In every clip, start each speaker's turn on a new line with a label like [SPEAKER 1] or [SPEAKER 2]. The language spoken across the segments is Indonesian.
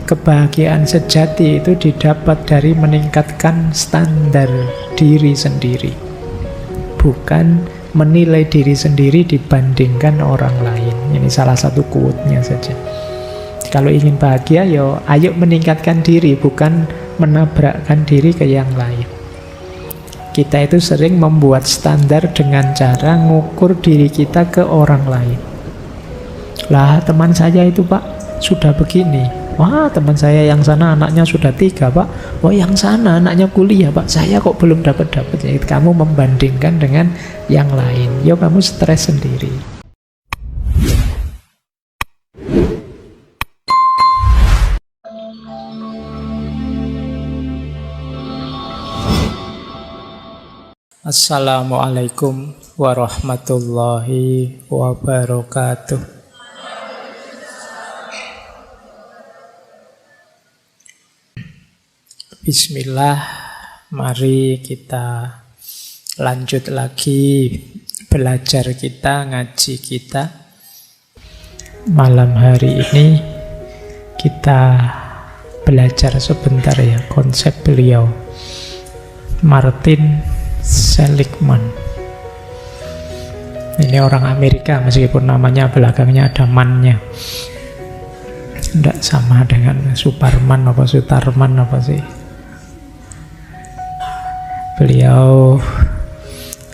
[SPEAKER 1] Kebahagiaan sejati itu didapat dari meningkatkan standar diri sendiri, bukan menilai diri sendiri dibandingkan orang lain. Ini salah satu quote-nya saja. Kalau ingin bahagia, yo ayo meningkatkan diri, bukan menabrakkan diri ke yang lain. Kita itu sering membuat standar dengan cara ngukur diri kita ke orang lain. Lah, teman saya itu Pak sudah begini. Wah, teman saya yang sana anaknya sudah 3 Pak. Oh, yang sana anaknya kuliah Pak. Saya kok belum dapat-dapat. Jadi kamu membandingkan dengan yang lain. Yo, kamu stres sendiri. Assalamualaikum warahmatullahi wabarakatuh. Bismillah, mari kita lanjut lagi belajar kita, ngaji kita. Malam hari ini kita belajar sebentar ya konsep beliau, Martin Seligman. Ini orang Amerika meskipun namanya belakangnya ada man-nya. Tidak sama dengan Superman apa Sutarman apa sih. Beliau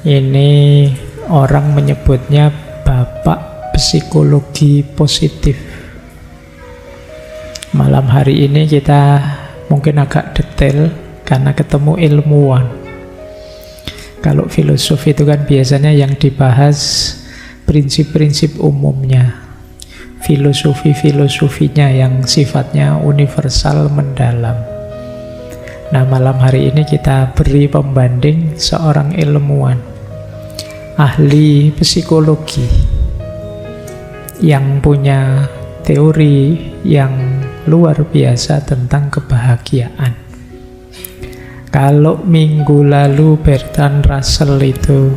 [SPEAKER 1] ini orang menyebutnya bapak psikologi positif. Malam hari ini kita mungkin agak detail karena ketemu ilmuwan. Kalau filosofi itu kan biasanya yang dibahas prinsip-prinsip umumnya, filosofinya yang sifatnya universal mendalam. Nah, malam hari ini kita beri pembanding seorang ilmuwan, ahli psikologi, yang punya teori yang luar biasa tentang kebahagiaan. Kalau minggu lalu Bertrand Russell itu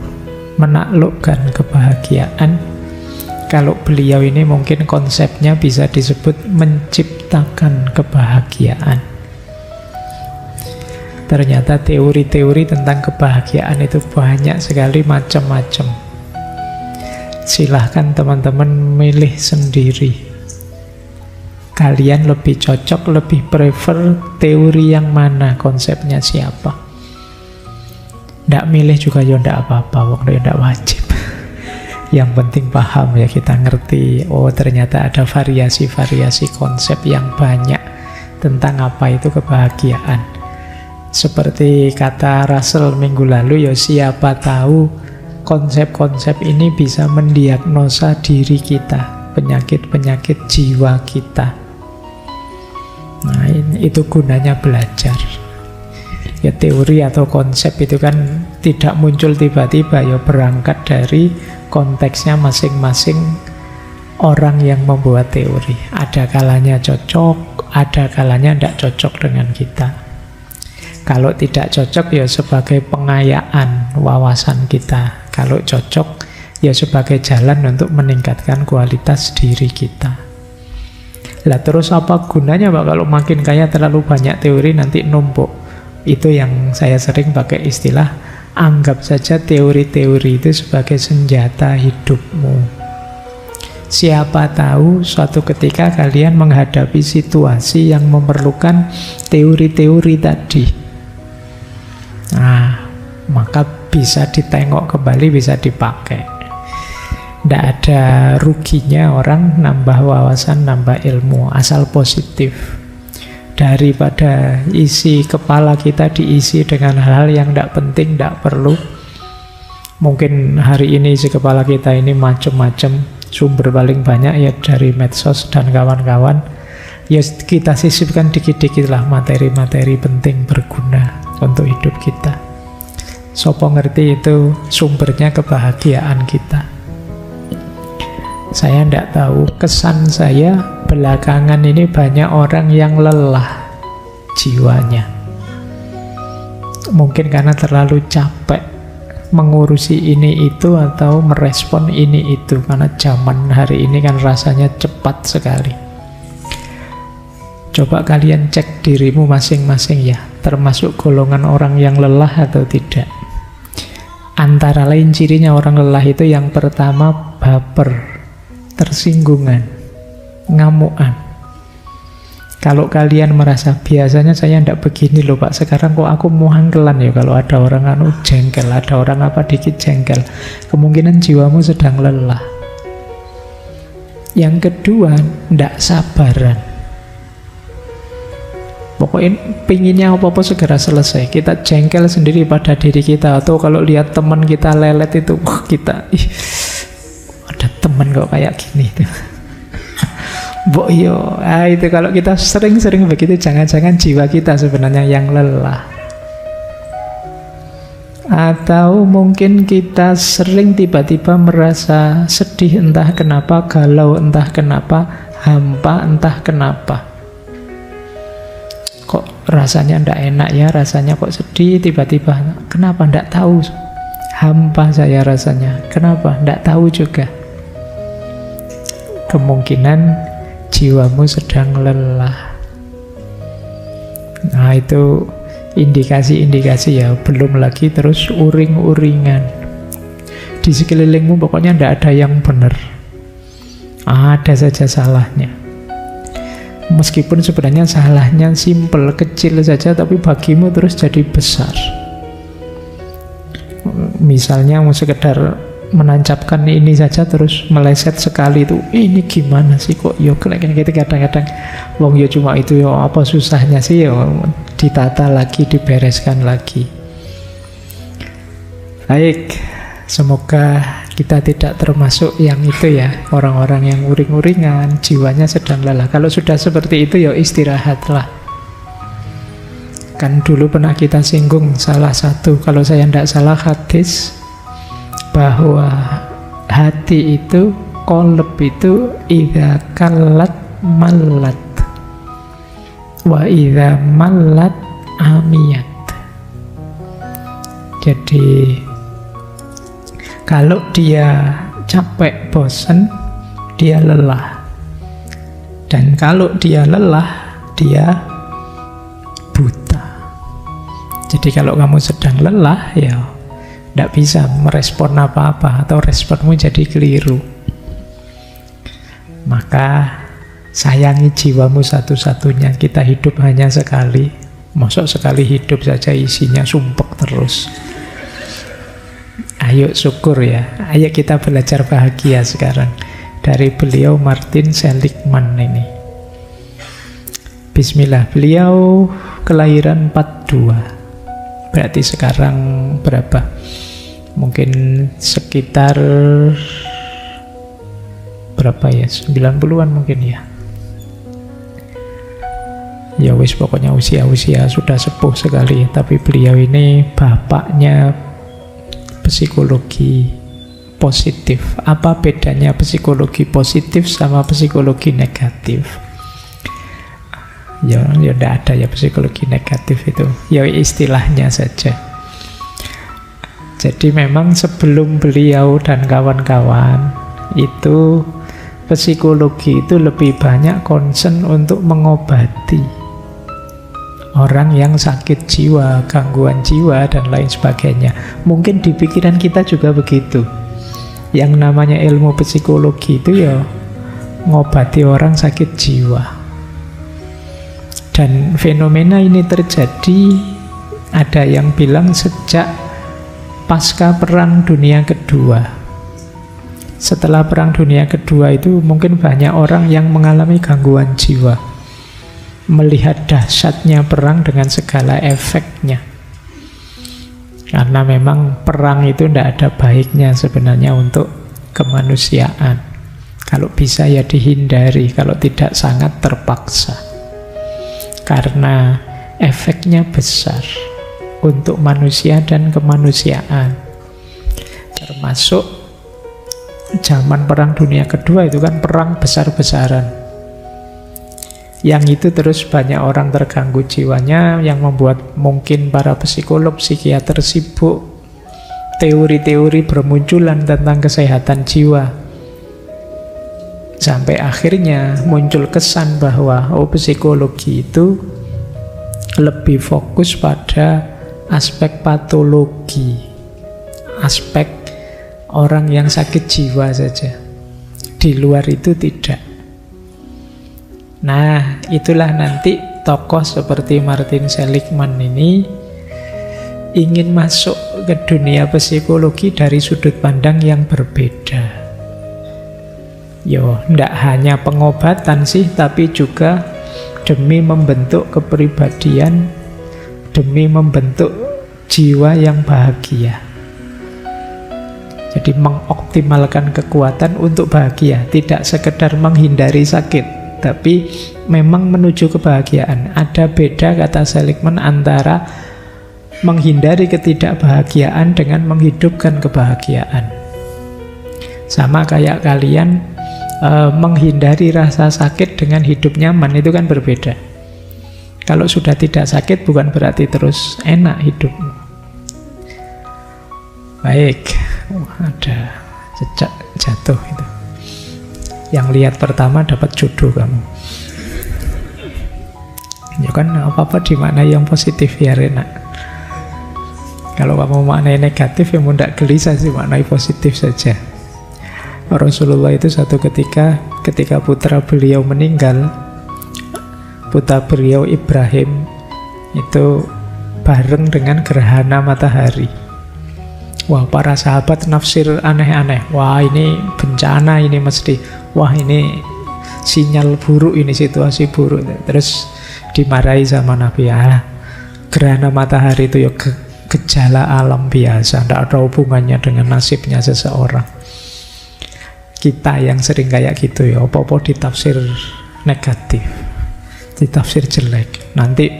[SPEAKER 1] menaklukkan kebahagiaan, kalau beliau ini mungkin konsepnya bisa disebut menciptakan kebahagiaan. Ternyata teori-teori tentang kebahagiaan itu banyak sekali, macam-macam. Silahkan teman-teman milih sendiri. Kalian lebih cocok, lebih prefer teori yang mana, konsepnya siapa. Nggak milih juga ya nggak apa-apa, waktu ya nggak wajib. Yang penting paham ya, kita ngerti, oh ternyata ada variasi-variasi konsep yang banyak tentang apa itu kebahagiaan. Seperti kata Russell minggu lalu, ya siapa tahu konsep-konsep ini bisa mendiagnosa diri kita, penyakit-penyakit jiwa kita. Nah, itu gunanya belajar. Ya teori atau konsep itu kan tidak muncul tiba-tiba, ya berangkat dari konteksnya masing-masing orang yang membuat teori. Ada kalanya cocok, ada kalanya tidak cocok dengan kita. Kalau tidak cocok ya sebagai pengayaan wawasan kita. Kalau cocok ya sebagai jalan untuk meningkatkan kualitas diri kita. Lah terus apa gunanya Pak kalau makin kaya terlalu banyak teori nanti numpuk? Itu yang saya sering pakai istilah, anggap saja teori-teori itu sebagai senjata hidupmu. Siapa tahu suatu ketika kalian menghadapi situasi yang memerlukan teori-teori tadi. Nah, maka bisa ditengok kembali, bisa dipakai. Tidak ada ruginya orang nambah wawasan, nambah ilmu, asal positif. Daripada isi kepala kita diisi dengan hal-hal yang tidak penting, tidak perlu. Mungkin hari ini isi kepala kita ini macam-macam, sumber paling banyak ya dari medsos dan kawan-kawan. Ya kita sisipkan dikit-dikit lah materi-materi penting berguna untuk hidup kita. Sopo ngerti itu sumbernya kebahagiaan kita. Saya tidak tahu, kesan saya belakangan ini banyak orang yang lelah jiwanya. Mungkin karena terlalu capek mengurusi ini itu atau merespon ini itu, karena zaman hari ini kan rasanya cepat sekali. Coba kalian cek dirimu masing-masing ya, termasuk golongan orang yang lelah atau tidak. Antara lain cirinya orang lelah itu yang pertama baper, tersinggungan, ngamuan. Kalau kalian merasa biasanya saya ndak begini loh Pak, sekarang kok aku muangkelan ya kalau ada orang jengkel, ada orang apa dikit jengkel, kemungkinan jiwamu sedang lelah. Yang kedua, ndak sabaran. Pokoknya pinginnya apa-apa segera selesai. Kita jengkel sendiri pada diri kita, atau kalau lihat teman kita lelet itu, kita ada teman kok kayak gini tuh. Itu kalau kita sering-sering begitu, jangan-jangan jiwa kita sebenarnya yang lelah. Atau mungkin kita sering tiba-tiba merasa sedih, entah kenapa, galau, entah kenapa, hampa, entah kenapa. Kok rasanya ndak enak ya, rasanya kok sedih tiba-tiba. Kenapa? Ndak tahu. Hampa saya rasanya. Kenapa? Ndak tahu juga. Kemungkinan jiwamu sedang lelah. Nah, itu indikasi-indikasi ya. Belum lagi terus uring-uringan. Di sekelilingmu pokoknya ndak ada yang benar. Ada saja salahnya. Meskipun sebenarnya salahnya simple, kecil saja, tapi bagimu terus jadi besar. Misalnya mau sekedar menancapkan ini saja terus meleset sekali itu, ini gimana sih kok kayak gitu kadang-kadang. Wong cuma itu apa susahnya sih ditata lagi, dibereskan lagi. Baik, semoga kita tidak termasuk yang itu ya, orang-orang yang uring-uringan, jiwanya sedang lelah. Kalau sudah seperti itu istirahatlah. Kan dulu pernah kita singgung salah satu, kalau saya tidak salah hadis, bahwa hati itu, qalb itu idza kallat mallat wa idza mallat amiyat. Jadi kalau dia capek, bosan, dia lelah. Dan kalau dia lelah, dia buta. Jadi kalau kamu sedang lelah, tidak bisa merespon apa-apa, atau responmu jadi keliru. Maka sayangi jiwamu satu-satunya. Kita hidup hanya sekali. Masa sekali hidup saja isinya sumpek terus. Ayo syukur ya. Ayo kita belajar bahagia sekarang. Dari beliau Martin Seligman ini. Bismillah. Beliau kelahiran 42. Berarti sekarang berapa? Mungkin sekitar berapa ya? 90-an mungkin ya. Ya wis, pokoknya usia-usia sudah sepuh sekali. Tapi beliau ini bapaknya psikologi positif. Apa bedanya psikologi positif sama psikologi negatif? Ya tidak ada ya psikologi negatif itu. Ya istilahnya saja. Jadi memang sebelum beliau dan kawan-kawan itu, psikologi itu lebih banyak concern untuk mengobati orang yang sakit jiwa, gangguan jiwa, dan lain sebagainya. Mungkin di pikiran kita juga begitu. Yang namanya ilmu psikologi itu ngobati orang sakit jiwa. Dan fenomena ini terjadi, ada yang bilang sejak pasca Perang Dunia Kedua. Setelah Perang Dunia Kedua itu mungkin banyak orang yang mengalami gangguan jiwa, melihat dahsyatnya perang dengan segala efeknya. Karena memang perang itu tidak ada baiknya sebenarnya untuk kemanusiaan. Kalau bisa ya dihindari, kalau tidak sangat terpaksa. Karena efeknya besar untuk manusia dan kemanusiaan. Termasuk zaman Perang Dunia Kedua itu kan perang besar-besaran. Yang itu terus banyak orang terganggu jiwanya, yang membuat mungkin para psikolog, psikiater sibuk. Teori-teori bermunculan tentang kesehatan jiwa. Sampai akhirnya muncul kesan bahwa psikologi itu lebih fokus pada aspek patologi, aspek orang yang sakit jiwa saja. Di luar itu tidak. Nah, itulah nanti tokoh seperti Martin Seligman ini ingin masuk ke dunia psikologi dari sudut pandang yang berbeda. Ndak hanya pengobatan sih, tapi juga demi membentuk kepribadian, demi membentuk jiwa yang bahagia. Jadi mengoptimalkan kekuatan untuk bahagia, tidak sekedar menghindari sakit, tapi memang menuju kebahagiaan. Ada beda, kata Seligman, antara menghindari ketidakbahagiaan dengan menghidupkan kebahagiaan. Sama kayak kalian menghindari rasa sakit dengan hidup nyaman, itu kan berbeda. Kalau sudah tidak sakit bukan berarti terus enak hidupmu. Baik, ada jejak jatuh itu. Yang lihat pertama dapat jodoh kamu. Ya kan, apa-apa dimaknai yang positif ya enak. Kalau kamu maknai negatif ya tidak gelisah sih, maknai positif saja. Rasulullah itu satu ketika putra beliau meninggal, putra beliau Ibrahim itu bareng dengan gerhana matahari. Wah, para sahabat nafsir aneh-aneh. Wah, ini bencana, ini mesti. Wah, ini sinyal buruk, ini situasi buruk. Terus dimarahi sama Nabi. Gerhana matahari itu ya gejala alam biasa, tidak ada hubungannya dengan nasibnya seseorang. Kita yang sering kayak gitu ya, apa-apa ditafsir negatif, ditafsir jelek. Nanti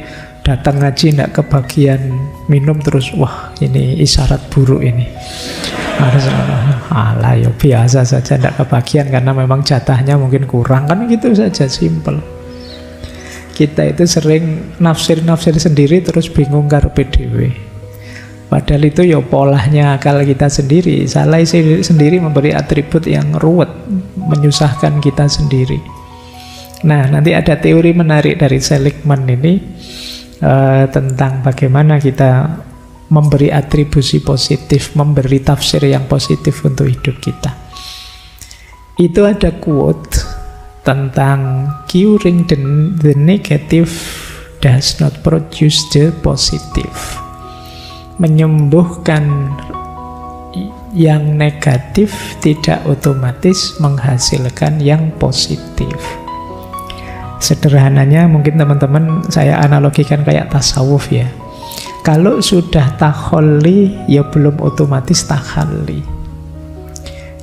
[SPEAKER 1] datang ngaji tidak kebagian minum terus, wah ini isyarat buruk ini. Alah ya biasa saja, tidak kebagian karena memang jatahnya mungkin kurang, kan gitu saja, simple. Kita itu sering nafsir-nafsir sendiri terus bingung karepe dhewe. Padahal itu ya polahnya akal kita sendiri. Salah sendiri memberi atribut yang ruwet, menyusahkan kita sendiri. Nah, nanti ada teori menarik dari Seligman ini tentang bagaimana kita memberi atribusi positif, memberi tafsir yang positif untuk hidup kita. Itu ada quote tentang curing the negative does not produce the positive. Menyembuhkan yang negatif tidak otomatis menghasilkan yang positif. Sederhananya mungkin teman-teman saya analogikan kayak tasawuf ya. Kalau sudah takholli ya belum otomatis takhalli.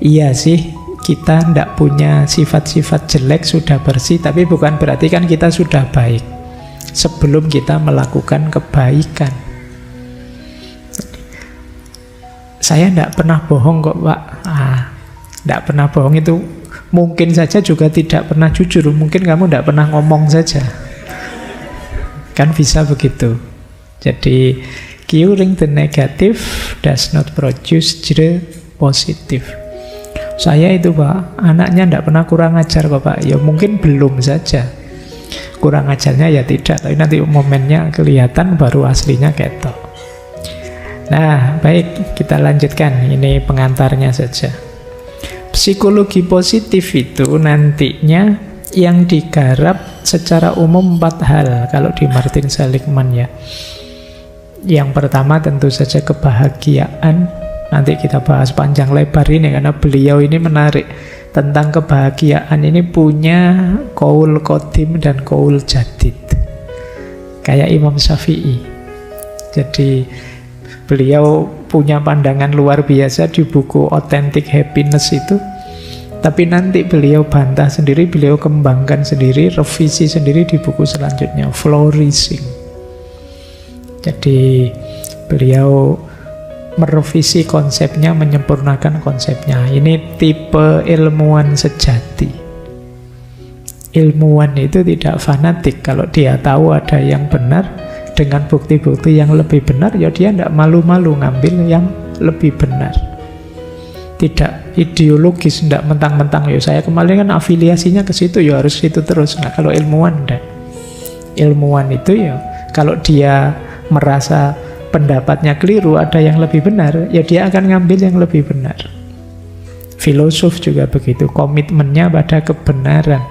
[SPEAKER 1] Iya sih, kita tidak punya sifat-sifat jelek, sudah bersih, tapi bukan berarti kan kita sudah baik sebelum kita melakukan kebaikan. Saya tidak pernah bohong kok Pak. Tidak pernah bohong itu mungkin saja juga tidak pernah jujur. Mungkin kamu tidak pernah ngomong saja. Kan bisa begitu. Jadi curing the negative does not produce the positive. Saya itu Pak, anaknya tidak pernah kurang ajar kok Pak. Ya mungkin belum saja. Kurang ajarnya ya tidak, tapi nanti momennya kelihatan baru aslinya ketok. Nah, baik, kita lanjutkan. Ini pengantarnya saja. Psikologi positif itu nantinya yang digarap secara umum 4 hal kalau di Martin Seligman ya. Yang pertama tentu saja kebahagiaan. Nanti kita bahas panjang lebar ini karena beliau ini menarik. Tentang kebahagiaan ini punya qaul qadim dan qaul jadid. Kayak Imam Syafi'i. Jadi beliau punya pandangan luar biasa di buku Authentic Happiness itu. Tapi nanti beliau bantah sendiri, beliau kembangkan sendiri, revisi sendiri di buku selanjutnya, Flourishing. Jadi beliau merevisi konsepnya, menyempurnakan konsepnya. Ini tipe ilmuwan sejati. Ilmuwan itu tidak fanatik. Kalau dia tahu ada yang benar dengan bukti-bukti yang lebih benar, ya dia tidak malu-malu ngambil yang lebih benar. Tidak ideologis, tidak mentang-mentang ya saya kemarin kan afiliasinya ke situ ya harus situ terus. Nah kalau ilmuwan enggak. Ilmuwan itu ya kalau dia merasa pendapatnya keliru, ada yang lebih benar, ya dia akan ngambil yang lebih benar. Filosof juga begitu, komitmennya pada kebenaran,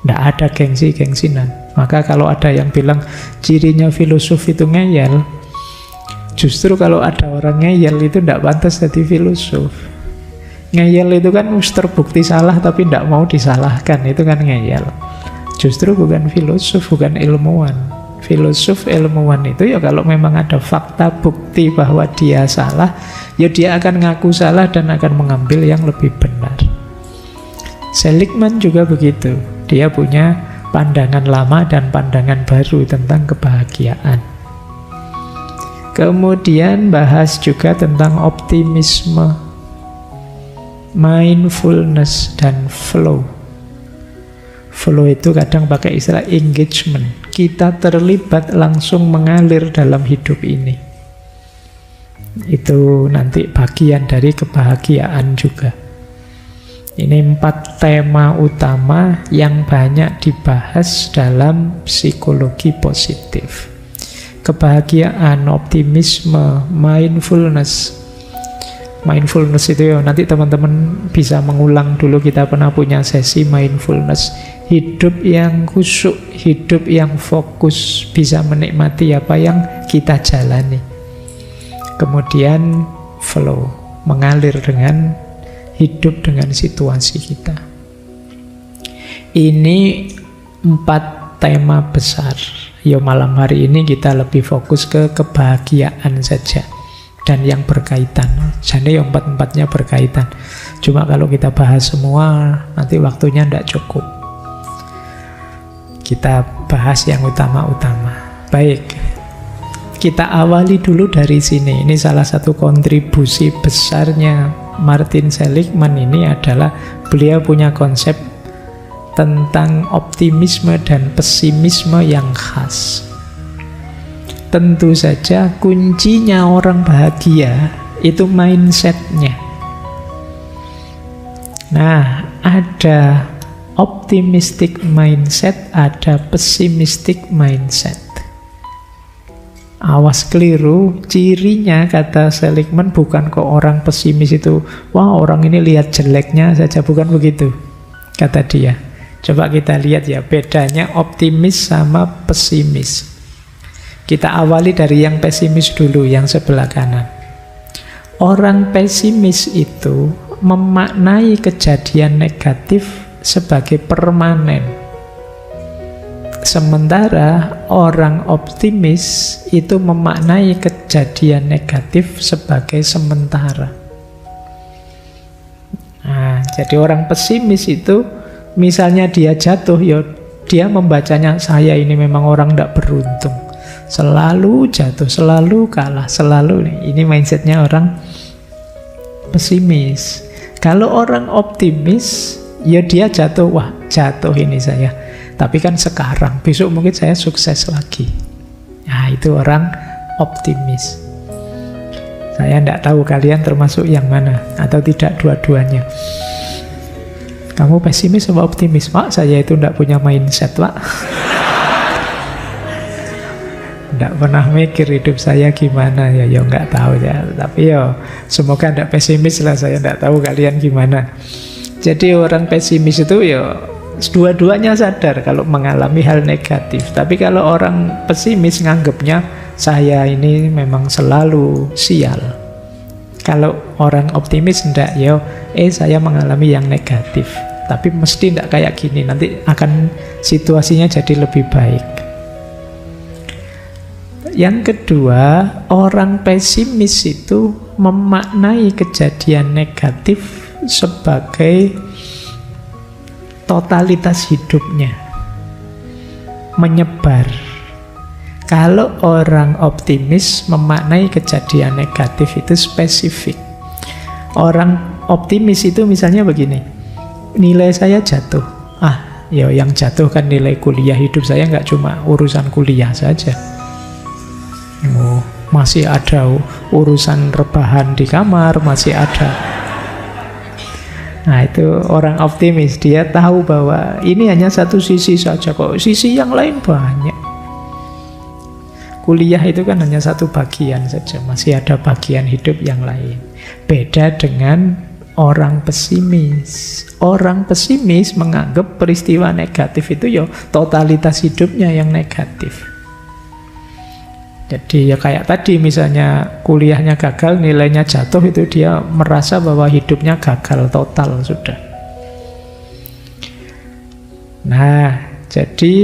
[SPEAKER 1] tidak ada gengsi-gengsinan. Maka kalau ada yang bilang cirinya filosof itu ngeyel, justru kalau ada orang ngeyel itu tidak pantas jadi filosof. Ngeyel itu kan terbukti salah tapi tidak mau disalahkan, itu kan ngeyel. Justru bukan filosof, bukan ilmuwan. Filosof, ilmuwan itu ya kalau memang ada fakta bukti bahwa dia salah, ya dia akan ngaku salah dan akan mengambil yang lebih benar. Seligman juga begitu. Dia punya pandangan lama dan pandangan baru tentang kebahagiaan. Kemudian bahas juga tentang optimisme, mindfulness, dan flow. Flow itu kadang pakai istilah engagement. Kita terlibat langsung mengalir dalam hidup ini. Itu nanti bagian dari kebahagiaan juga. Ini 4 tema utama yang banyak dibahas dalam psikologi positif. Kebahagiaan, optimisme, mindfulness. Mindfulness itu ya nanti teman-teman bisa mengulang dulu, kita pernah punya sesi mindfulness. Hidup yang khusyuk, hidup yang fokus, bisa menikmati apa yang kita jalani. Kemudian flow, mengalir dengan hidup dengan situasi kita. Ini 4 tema besar. Ya malam hari ini kita lebih fokus ke kebahagiaan saja dan yang berkaitan. Jadi yang 4-4-nya berkaitan. Cuma kalau kita bahas semua nanti waktunya tidak cukup. Kita bahas yang utama-utama. Baik, kita awali dulu dari sini. Ini salah satu kontribusi besarnya Martin Seligman ini adalah beliau punya konsep tentang optimisme dan pesimisme yang khas. Tentu saja kuncinya orang bahagia itu mindsetnya. Nah, ada optimistic mindset, ada pessimistic mindset. Awas keliru, cirinya kata Seligman bukan kok orang pesimis itu, wah orang ini lihat jeleknya saja, bukan begitu kata dia. Coba kita lihat ya bedanya optimis sama pesimis. Kita awali dari yang pesimis dulu, yang sebelah kanan. Orang pesimis itu memaknai kejadian negatif sebagai permanen. Sementara orang optimis itu memaknai kejadian negatif sebagai sementara. Nah, jadi orang pesimis itu misalnya dia jatuh, ya dia membacanya saya ini memang orang tidak beruntung. Selalu jatuh, selalu kalah, selalu nih. Ini mindsetnya orang pesimis. Kalau orang optimis, ya dia jatuh, wah jatuh ini saya. Tapi kan sekarang, besok mungkin saya sukses lagi. Nah itu orang optimis. Saya tidak tahu kalian termasuk yang mana, atau tidak dua-duanya. Kamu pesimis atau optimis? Pak, saya itu tidak punya mindset, Pak. Tidak pernah mikir hidup saya gimana, ya nggak tahu ya. Tapi ya semoga tidak pesimis lah, saya tidak tahu kalian gimana. Jadi orang pesimis itu ya dua-duanya sadar kalau mengalami hal negatif. Tapi kalau orang pesimis nganggapnya saya ini memang selalu sial. Kalau orang optimis enggak, ya saya mengalami yang negatif. Tapi mesti enggak kayak gini, nanti akan situasinya jadi lebih baik. Yang kedua, orang pesimis itu memaknai kejadian negatif sebagai totalitas hidupnya, menyebar. Kalau orang optimis memaknai kejadian negatif itu spesifik. Orang optimis itu misalnya begini, nilai saya jatuh. Ya yang jatuh kan nilai kuliah, hidup saya nggak cuma urusan kuliah saja. Masih ada urusan rebahan di kamar, masih ada Nah, itu orang optimis. Dia tahu bahwa ini hanya satu sisi saja kok. Sisi yang lain banyak. Kuliah itu kan hanya satu bagian saja. Masih ada bagian hidup yang lain. Beda dengan orang pesimis. Orang pesimis menganggap peristiwa negatif itu ya totalitas hidupnya yang negatif. Jadi ya kayak tadi misalnya kuliahnya gagal, nilainya jatuh, itu dia merasa bahwa hidupnya gagal total sudah. Nah, jadi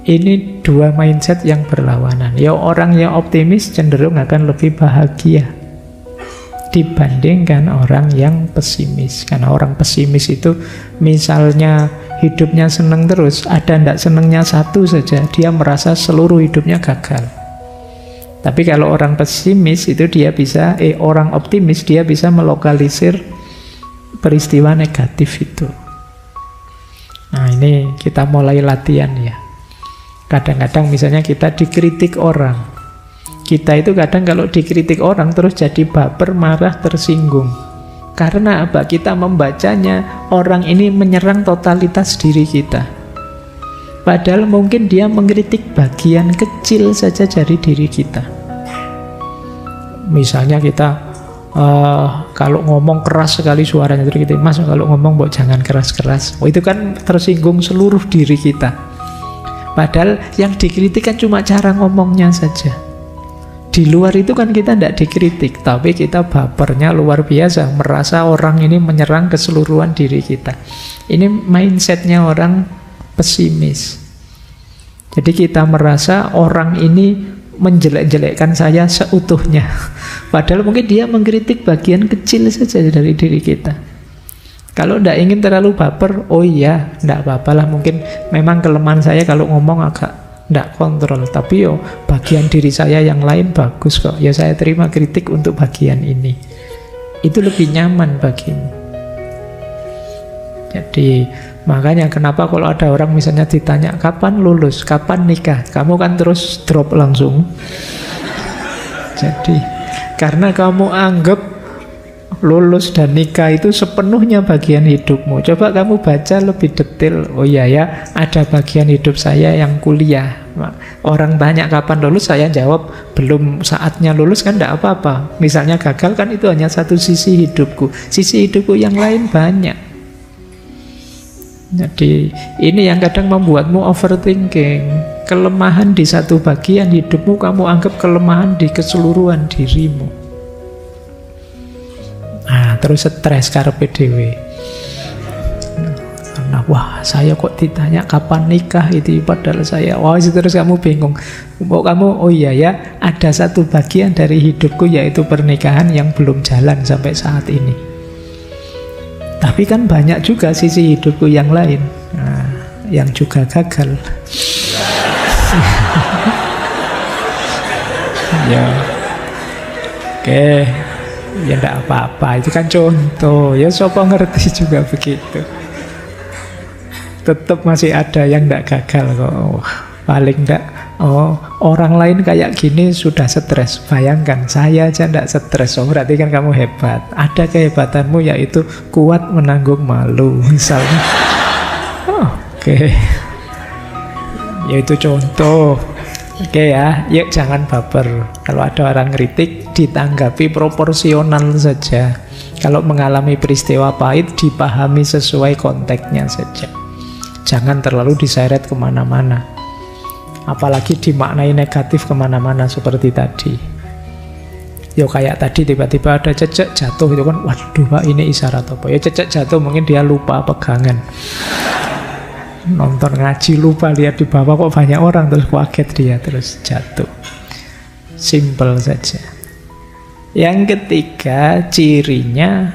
[SPEAKER 1] ini dua mindset yang berlawanan. Ya orang yang optimis cenderung akan lebih bahagia dibandingkan orang yang pesimis. Karena orang pesimis itu misalnya hidupnya seneng terus, ada ndak senengnya satu saja, dia merasa seluruh hidupnya gagal. Tapi kalau orang pesimis itu dia bisa, orang optimis dia bisa melokalisir peristiwa negatif itu. Nah, ini kita mulai latihan ya. Kadang-kadang misalnya kita dikritik orang. Kita itu kadang kalau dikritik orang terus jadi baper, marah, tersinggung. Karena apa? Kita membacanya orang ini menyerang totalitas diri kita. Padahal mungkin dia mengkritik bagian kecil saja dari diri kita. Misalnya kita kalau ngomong keras sekali suaranya, terus kita, Mas kalau ngomong jangan keras-keras. Itu kan tersinggung seluruh diri kita. Padahal yang dikritik kan cuma cara ngomongnya saja. Di luar itu kan kita tidak dikritik, tapi kita bapernya luar biasa, merasa orang ini menyerang keseluruhan diri kita. Ini mindsetnya orang pesimis. Jadi kita merasa orang ini menjelek-jelekkan saya seutuhnya. Padahal mungkin dia mengkritik bagian kecil saja dari diri kita. Kalau tidak ingin terlalu baper, oh iya, tidak apa-apalah. Mungkin memang kelemahan saya kalau ngomong agak tidak kontrol. Tapi bagian diri saya yang lain bagus kok. Ya saya terima kritik untuk bagian ini. Itu lebih nyaman bagimu. Jadi makanya kenapa kalau ada orang misalnya ditanya kapan lulus, kapan nikah, kamu kan terus drop langsung. Jadi karena kamu anggap lulus dan nikah itu sepenuhnya bagian hidupmu. Coba kamu baca lebih detail. Oh iya ya, ada bagian hidup saya yang kuliah. Orang tanya kapan lulus, saya jawab belum saatnya lulus kan tidak apa-apa. Misalnya gagal kan itu hanya satu sisi hidupku. Sisi hidupku yang lain banyak. Jadi ini yang kadang membuatmu overthinking. Kelemahan di satu bagian hidupmu kamu anggap kelemahan di keseluruhan dirimu. Nah, terus stres karepe dhewe. Karena wah, saya kok ditanya kapan nikah itu, padahal saya terus kamu bingung. Kamu oh iya ya, ada satu bagian dari hidupku yaitu pernikahan yang belum jalan sampai saat ini. Tapi kan banyak juga sisi hidupku yang lain, yang juga gagal. Ya, oke, ya enggak apa-apa. Itu kan contoh. Ya siapa ngerti juga begitu. Tetap masih ada yang enggak gagal kok. Paling enggak, orang lain kayak gini sudah stres. Bayangkan, saya aja enggak stres. Berarti kan kamu hebat. Ada kehebatanmu yaitu kuat menanggung malu, misalnya. Oke. Yaitu contoh. Oke ya, yuk jangan baper. Kalau ada orang kritik, ditanggapi proporsional saja. Kalau mengalami peristiwa pahit, dipahami sesuai konteksnya saja. Jangan terlalu diseret kemana-mana. Apalagi dimaknai negatif kemana-mana seperti tadi. Ya kayak tadi tiba-tiba ada cecek jatuh, itu kan waduh Pak, ini isyarat apa? Ya cecek jatuh mungkin dia lupa pegangan. Nonton ngaji lupa lihat di bawah kok banyak orang, terus kaget dia terus jatuh. Simple saja. Yang ketiga, cirinya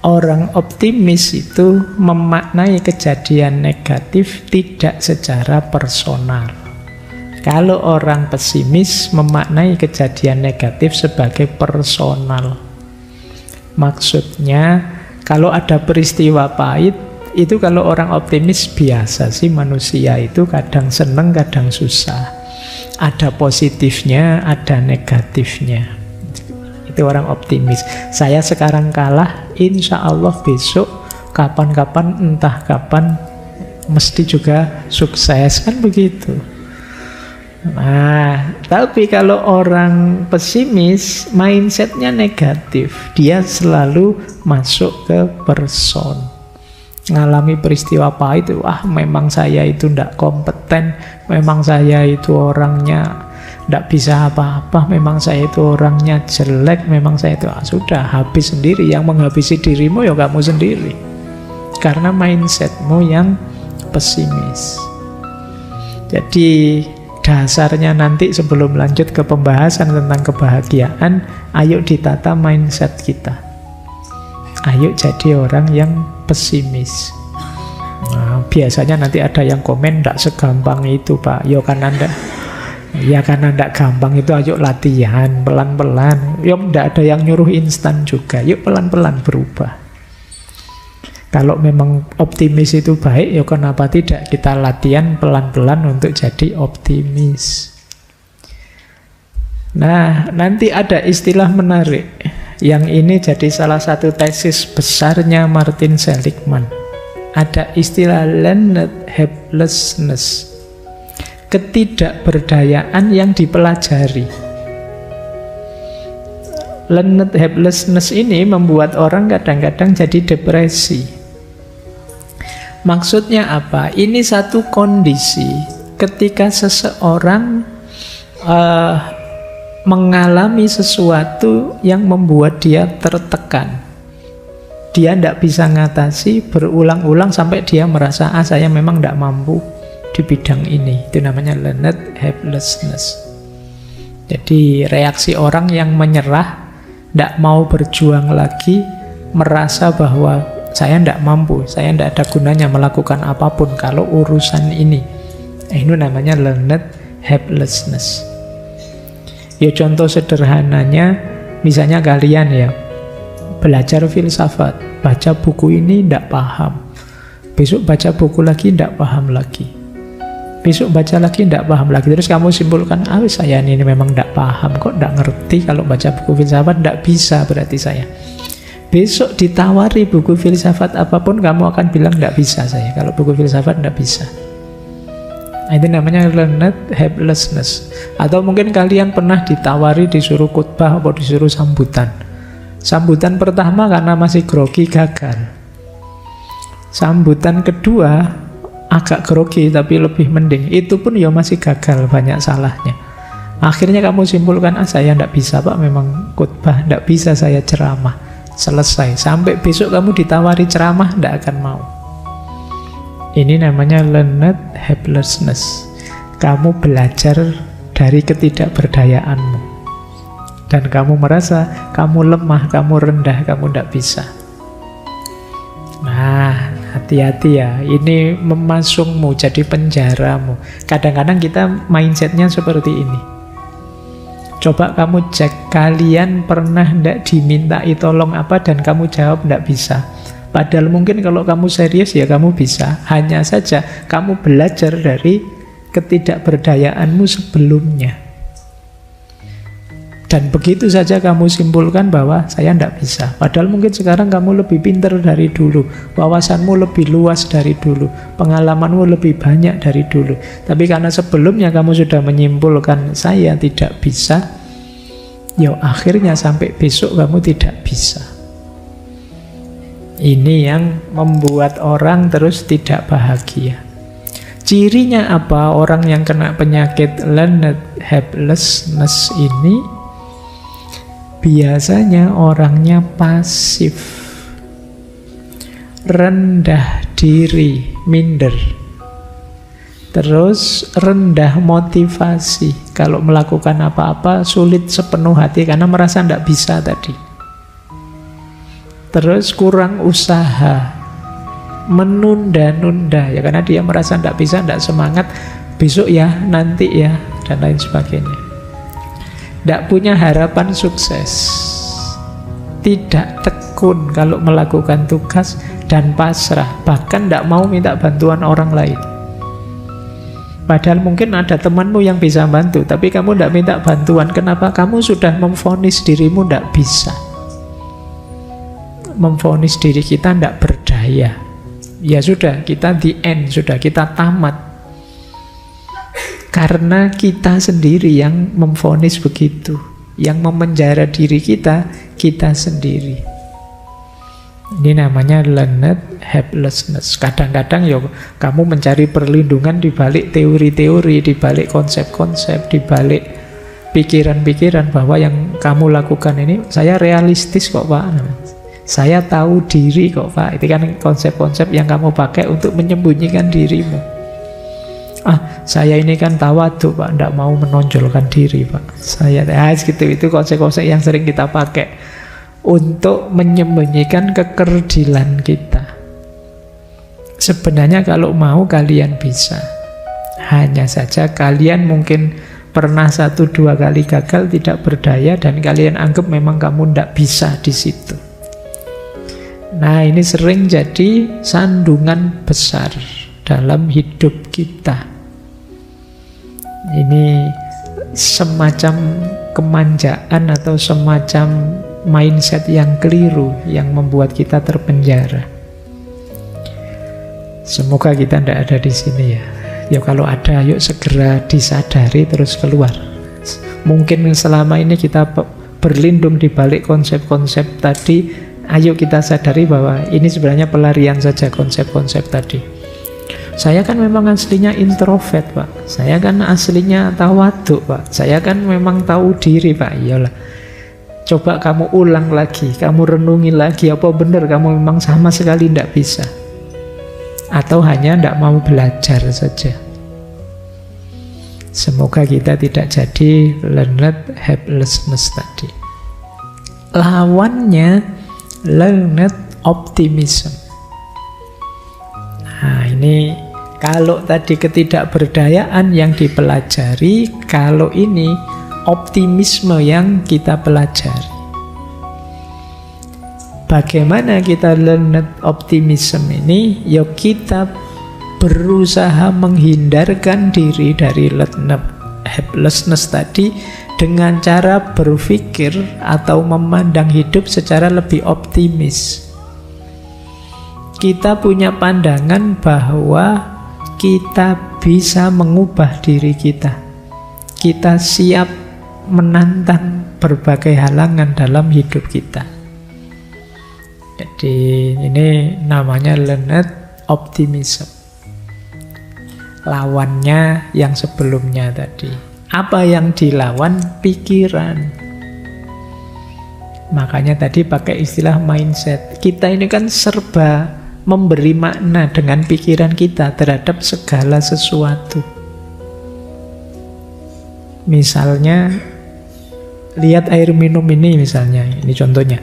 [SPEAKER 1] orang optimis itu memaknai kejadian negatif tidak secara personal. Kalau orang pesimis memaknai kejadian negatif sebagai personal. Maksudnya, kalau ada peristiwa pahit, itu kalau orang optimis biasa sih manusia itu kadang seneng, kadang susah. Ada positifnya, ada negatifnya. Itu orang optimis. Saya sekarang kalah, insya Allah besok kapan-kapan, entah kapan, mesti juga sukses, kan begitu. Nah, tapi kalau orang pesimis, mindsetnya negatif, dia selalu masuk ke person. Ngalami peristiwa pahit, memang saya itu tidak kompeten, memang saya itu orangnya tidak bisa apa-apa, memang saya itu orangnya jelek, memang saya itu, sudah, habis sendiri. Yang menghabisi dirimu ya kamu sendiri, karena mindsetmu yang pesimis. Jadi dasarnya nanti sebelum lanjut ke pembahasan tentang kebahagiaan, ayo ditata mindset kita. Ayo jadi orang yang pesimis. Nah, biasanya nanti ada yang komen, "Ndak segampang itu, Pak." Ya karena ndak gampang itu, ayo latihan pelan-pelan. Ndak ada yang nyuruh instan juga. Yuk pelan-pelan berubah. Kalau memang optimis itu baik, ya kenapa tidak kita latihan pelan-pelan untuk jadi optimis. Nah, nanti ada istilah menarik. Yang ini jadi salah satu tesis besarnya Martin Seligman. Ada istilah learned helplessness. Ketidakberdayaan yang dipelajari. Learned helplessness ini membuat orang kadang-kadang jadi depresi. Maksudnya apa? Ini satu kondisi ketika seseorang mengalami sesuatu yang membuat dia tertekan. Dia tidak bisa ngatasi, berulang-ulang sampai dia merasa, saya memang tidak mampu di bidang ini. Itu namanya learned helplessness. Jadi reaksi orang yang menyerah, tidak mau berjuang lagi, merasa bahwa saya tidak mampu, saya tidak ada gunanya melakukan apapun kalau urusan ini. Ini namanya learned helplessness. Ya contoh sederhananya, misalnya kalian ya belajar filsafat, baca buku ini tidak paham, besok baca buku lagi tidak paham lagi, besok baca lagi tidak paham lagi, terus kamu simpulkan, saya ini memang tidak paham, kok tidak ngerti kalau baca buku filsafat, tidak bisa berarti saya. Besok ditawari buku filsafat apapun, kamu akan bilang tidak bisa saya. Kalau buku filsafat tidak bisa. Nah, itu namanya learned helplessness. Atau mungkin kalian pernah ditawari disuruh khutbah atau disuruh sambutan. Sambutan pertama karena masih grogi gagal. Sambutan kedua agak grogi tapi lebih mending. Itu pun ya masih gagal, banyak salahnya. Akhirnya kamu simpulkan, saya tidak bisa Pak, memang khutbah, tidak bisa saya ceramah. Selesai. Sampai besok kamu ditawari ceramah, tidak akan mau. Ini namanya learned helplessness. Kamu belajar dari ketidakberdayaanmu, dan kamu merasa kamu lemah, kamu rendah, kamu tidak bisa. Nah, hati-hati ya. Ini memasungmu, jadi penjaramu. Kadang-kadang kita mindsetnya seperti ini. Coba kamu cek, kalian pernah tidak dimintai tolong apa dan kamu jawab tidak bisa. Padahal mungkin kalau kamu serius ya kamu bisa. Hanya saja kamu belajar dari ketidakberdayaanmu sebelumnya. Dan begitu saja kamu simpulkan bahwa saya tidak bisa. Padahal mungkin sekarang kamu lebih pintar dari dulu, wawasanmu lebih luas dari dulu, pengalamanmu lebih banyak dari dulu. Tapi karena sebelumnya kamu sudah menyimpulkan saya tidak bisa, ya akhirnya sampai besok kamu tidak bisa. Ini yang membuat orang terus tidak bahagia. Cirinya apa? Orang yang kena penyakit learned helplessness ini biasanya orangnya pasif, rendah diri, minder, terus rendah motivasi. Kalau melakukan apa-apa sulit sepenuh hati karena merasa tidak bisa tadi. Terus kurang usaha, menunda-nunda ya karena dia merasa tidak bisa, tidak semangat, besok ya, nanti ya, dan lain sebagainya. Tidak punya harapan sukses, tidak tekun kalau melakukan tugas, dan pasrah, bahkan tidak mau minta bantuan orang lain. Padahal mungkin ada temanmu yang bisa bantu, tapi kamu tidak minta bantuan. Kenapa? Kamu sudah memvonis dirimu tidak bisa. memvonis diri kita tidak berdaya. Ya sudah, kita the end, sudah kita tamat. Karena kita sendiri yang memvonis begitu. Yang memenjara diri kita sendiri. Ini namanya learned helplessness. Kadang-kadang ya kamu mencari perlindungan di balik teori-teori, di balik konsep-konsep, di balik pikiran-pikiran bahwa yang kamu lakukan ini saya realistis kok Pak. Saya tahu diri kok Pak. Itu kan konsep-konsep yang kamu pakai untuk menyembunyikan dirimu. Saya ini kan tawadhu Pak, tidak mau menonjolkan diri Pak. Saya gitu, itu konsep-konsep yang sering kita pakai untuk menyembunyikan kekerdilan kita. Sebenarnya kalau mau kalian bisa. Hanya saja kalian mungkin pernah 1-2 kali gagal, tidak berdaya, dan kalian anggap memang kamu tidak bisa di situ. Nah, ini sering jadi sandungan besar dalam hidup kita. Ini semacam kemanjaan atau semacam mindset yang keliru yang membuat kita terpenjara. Semoga kita tidak ada di sini ya. Ya kalau ada, yuk segera disadari terus keluar. Mungkin selama ini kita berlindung di balik konsep-konsep tadi. Ayo kita sadari bahwa ini sebenarnya pelarian saja konsep-konsep tadi. Saya kan memang aslinya introvert Pak. Saya kan aslinya tawadhu Pak. Saya kan memang tahu diri Pak. Iyalah. Coba kamu ulang lagi, kamu renungi lagi, apa benar kamu memang sama sekali tidak bisa? Atau hanya tidak mau belajar saja? Semoga kita tidak jadi learned helplessness tadi. Lawannya learned optimism. Nah ini, kalau tadi ketidakberdayaan yang dipelajari, kalau ini optimisme yang kita pelajari. Bagaimana kita learned optimism ini? Ya kita berusaha menghindarkan diri dari learned helplessness tadi dengan cara berpikir atau memandang hidup secara lebih optimis. Kita punya pandangan bahwa kita bisa mengubah diri kita. Kita siap menantang berbagai halangan dalam hidup kita. Jadi ini namanya learned optimism. Lawannya yang sebelumnya tadi. Apa yang dilawan? Pikiran. Makanya tadi pakai istilah mindset. Kita ini kan serba memberi makna dengan pikiran kita terhadap segala sesuatu. Misalnya lihat air minum ini misalnya, ini contohnya.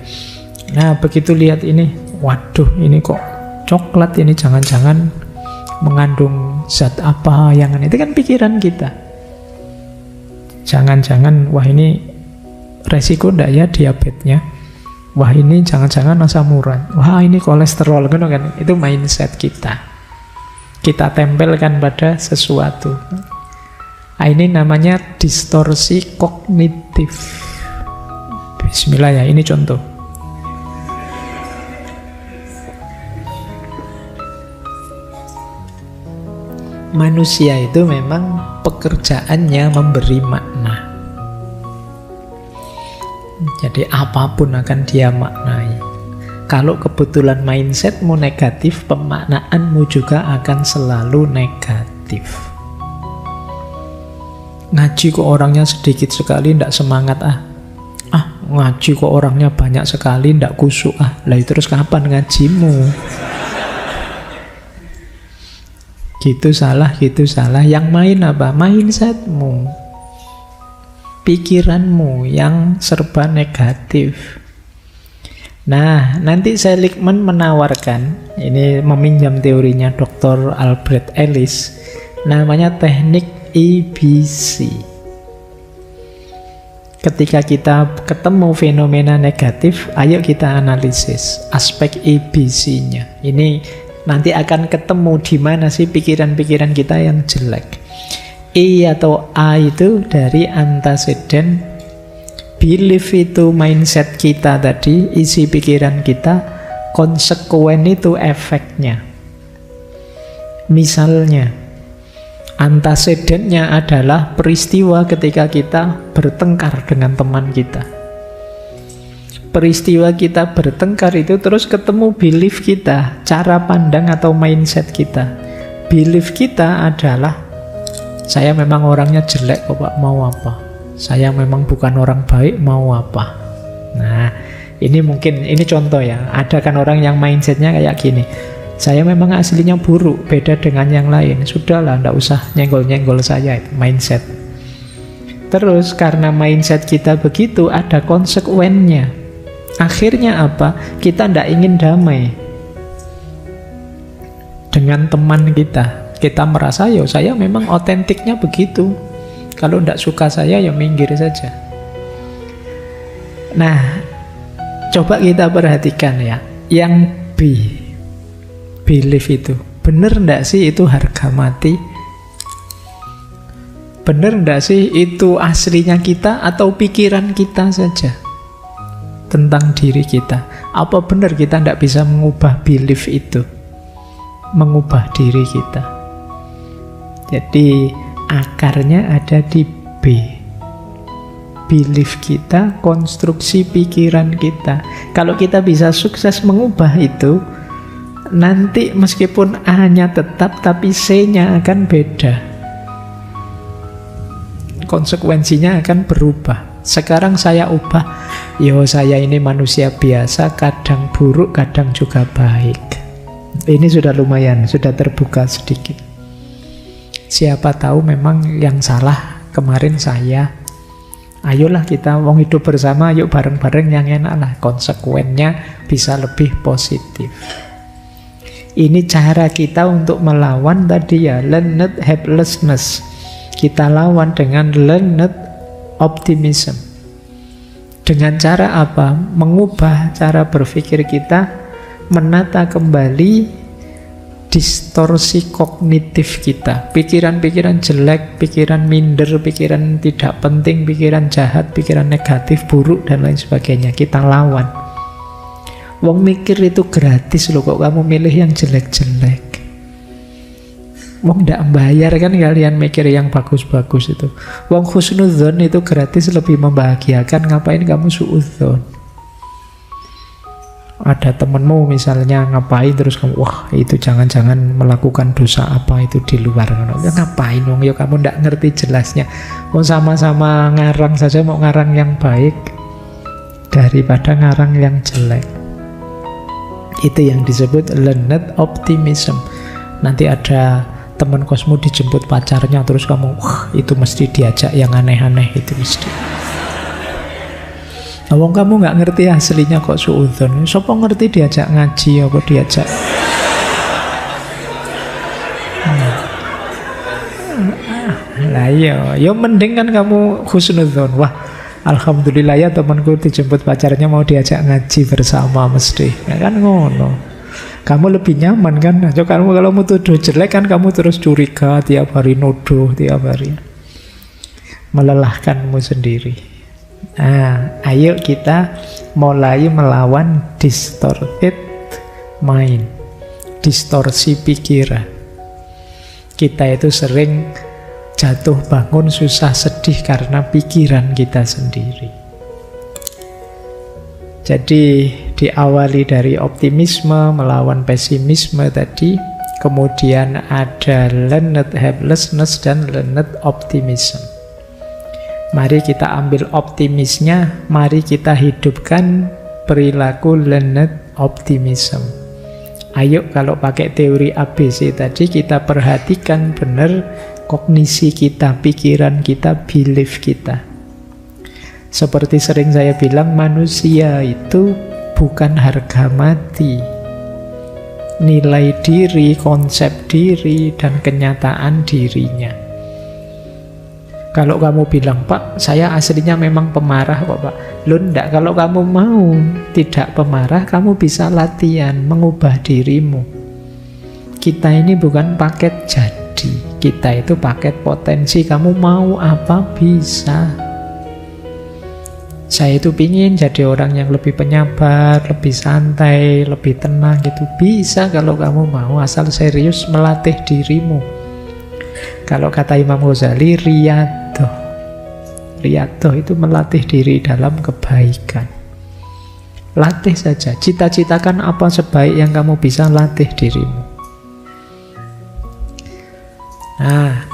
[SPEAKER 1] Nah begitu lihat ini, waduh ini kok coklat, ini jangan-jangan mengandung zat apa yang itu kan pikiran kita. Jangan-jangan wah ini resiko ndak ya diabetesnya. Wah ini jangan-jangan asam urat. Wah ini kolesterol kan, itu mindset kita. Kita tempelkan pada sesuatu. Nah, ini namanya distorsi kognitif. Bismillah ya, ini contoh. Manusia itu memang pekerjaannya memberi makna. Jadi apapun akan dia maknai. Kalau kebetulan mindsetmu negatif, pemaknaanmu juga akan selalu negatif. Ngaji kok orangnya sedikit sekali, tidak semangat ngaji kok orangnya banyak sekali, tidak khusyuk lah terus kapan ngajimu? Gitu salah. Yang main apa? Mindsetmu, pikiranmu yang serba negatif. Nah, nanti Seligman menawarkan, ini meminjam teorinya Dr. Albert Ellis, namanya teknik ABC. Ketika kita ketemu fenomena negatif, ayo kita analisis aspek ABC-nya. Ini nanti akan ketemu di mana sih pikiran-pikiran kita yang jelek. E atau A itu dari antecedent, belief itu mindset kita tadi, isi pikiran kita, konsekuen itu efeknya. Misalnya, antasedennya adalah peristiwa ketika kita bertengkar dengan teman kita. Peristiwa kita bertengkar itu terus ketemu belief kita, cara pandang atau mindset kita. Belief kita adalah, saya memang orangnya jelek kok Pak, mau apa? Saya memang bukan orang baik, mau apa? Nah, ini mungkin, ini contoh ya. Ada kan orang yang mindsetnya kayak gini, saya memang aslinya buruk, beda dengan yang lain. Sudahlah, nggak usah nyenggol-nyenggol saya, itu mindset. Terus karena mindset kita begitu, ada konsekuennya. Akhirnya apa? Kita nggak ingin damai dengan teman kita. Kita merasa, yo saya memang otentiknya begitu. Kalau nggak suka saya, ya minggir saja. Nah, coba kita perhatikan ya, yang belief itu, bener ndak sih itu harga mati? Bener ndak sih itu aslinya kita atau pikiran kita saja tentang diri kita? Apa benar kita ndak bisa mengubah belief itu, mengubah diri kita? Jadi akarnya ada di B. Belief kita, konstruksi pikiran kita. Kalau kita bisa sukses mengubah itu, nanti meskipun A-nya tetap, tapi C-nya akan beda. Konsekuensinya akan berubah. Sekarang saya ubah, yo saya ini manusia biasa, kadang buruk, kadang juga baik. Ini sudah lumayan, sudah terbuka sedikit. Siapa tahu memang yang salah kemarin saya. Ayolah kita wong hidup bersama, yuk bareng-bareng yang enak lah. Konsekuennya bisa lebih positif. Ini cara kita untuk melawan tadi ya, learned helplessness. Kita lawan dengan learned optimism. Dengan cara apa? Mengubah cara berpikir kita, menata kembali distorsi kognitif kita. Pikiran-pikiran jelek, pikiran minder, pikiran tidak penting, pikiran jahat, pikiran negatif, buruk, dan lain sebagainya. Kita lawan. Wong mikir itu gratis loh, kok kamu milih yang jelek-jelek? Wong ndak bayar kan kalian mikir yang bagus-bagus itu. Wong husnudzon itu gratis, lebih membahagiakan. Ngapain kamu suudzon? Ada temenmu misalnya ngapain, terus kamu, wah itu jangan-jangan melakukan dosa apa itu di luar. Ya, ngapain wong, ya kamu ndak ngerti jelasnya. Wong sama-sama ngarang saja, mau ngarang yang baik daripada ngarang yang jelek. Itu yang disebut learned optimism. Nanti ada teman kosmu dijemput pacarnya, terus kamu, wah itu mesti diajak yang aneh-aneh, itu mesti. Wong kamu nggak ngerti aslinya kok suudzon. Sopo ngerti diajak ngaji apa diajak? Lah iya, ya mending kan kamu husnudzon. Wah, alhamdulillah ya temanku dijemput pacarnya mau diajak ngaji bersama mesti. Ya kan ngono. Kamu lebih nyaman kan? Kamu kalau mau tuduh jelek kan kamu terus curiga tiap hari, nuduh tiap hari. Melelahkanmu sendiri. Nah, ayo kita mulai melawan distorted mind, distorsi pikiran. Kita itu sering jatuh bangun, susah, sedih karena pikiran kita sendiri. Jadi diawali dari optimisme melawan pesimisme tadi, kemudian ada learned helplessness dan learned optimism. Mari kita ambil optimisnya, mari kita hidupkan perilaku learned optimism. Ayo kalau pakai teori ABC tadi, kita perhatikan benar kognisi kita, pikiran kita, belief kita. Seperti sering saya bilang, manusia itu bukan harga mati. Nilai diri, konsep diri, dan kenyataan dirinya. Kalau kamu bilang, Pak, saya aslinya memang pemarah kok Pak. Loh enggak, kalau kamu mau tidak pemarah, kamu bisa latihan mengubah dirimu. Kita ini bukan paket jadi, kita itu paket potensi. Kamu mau apa bisa. Saya itu pingin jadi orang yang lebih penyabar, lebih santai, lebih tenang gitu. Bisa kalau kamu mau, asal serius melatih dirimu. Kalau kata Imam Ghazali, riyadhah. Riyadhah itu melatih diri dalam kebaikan. Latih saja, cita-citakan apa sebaik yang kamu bisa, latih dirimu. Nah,